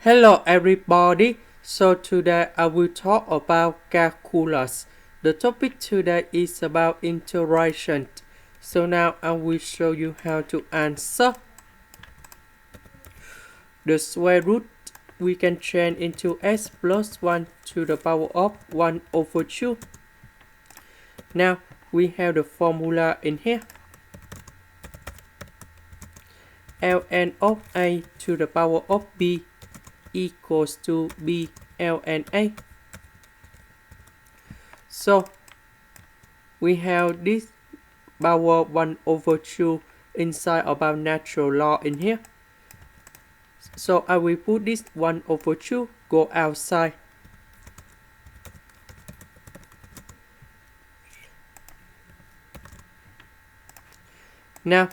Hello everybody, so today I will talk about calculus. The topic today is about integration. So now I will show you how to answer. The square root we can change into x plus 1 to the power of 1 over 2. Now we have the formula in here. ln of a to the power of b equals to b ln a. So we have this power 1 over 2 inside about natural law in here. So I will put this 1 over 2 go outside. Now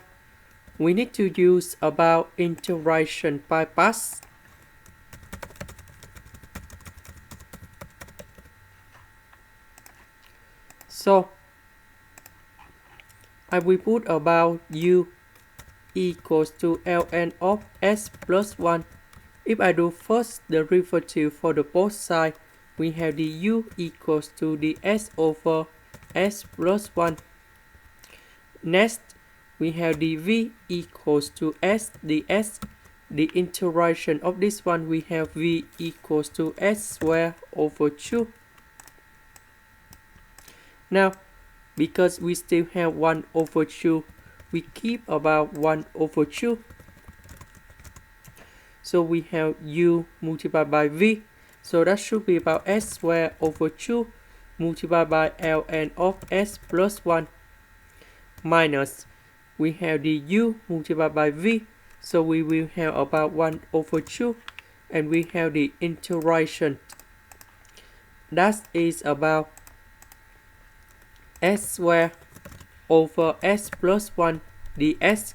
we need to use about integration by parts. So I will put about u equals to ln of s plus 1. If I do first derivative for the both sides, we have the u equals to the s over s plus 1. Next, we have the v equals to s ds. The integration of this one, we have v equals to s squared over 2. Now, because we still have 1 over 2, we keep about 1 over 2. So we have u multiplied by v. So that should be about s squared over 2 multiplied by ln of s plus 1 minus. We have the u multiplied by v. So we will have about 1 over 2. And we have the integration. That is about s squared over s plus 1 ds.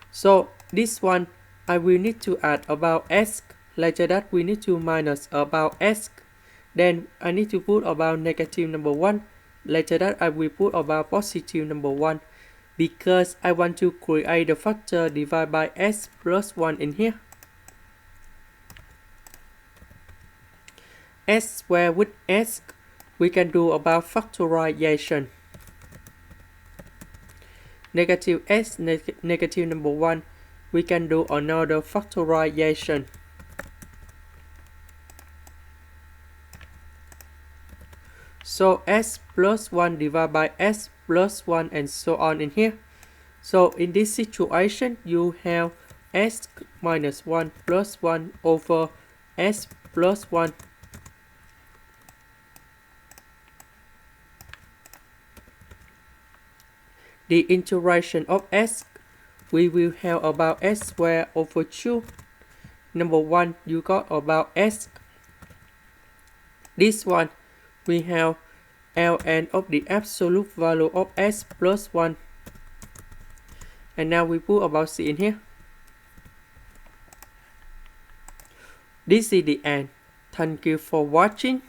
So this one I will need to add about s. Later that we need to minus about s. Then I need to put about negative number 1. Later that I will put about positive number 1. Because I want to create the factor divided by s plus 1 in here. S squared with s, we can do about factorization. Negative s, negative number 1, we can do another factorization. So s plus 1 divided by s plus 1 and so on in here. So in this situation, you have s minus 1 plus 1 over s plus 1. The integration of s, we will have about s squared over 2. Number 1, you got about s. This one, we have ln of the absolute value of s plus 1. And now we put about c in here. This is the end. Thank you for watching.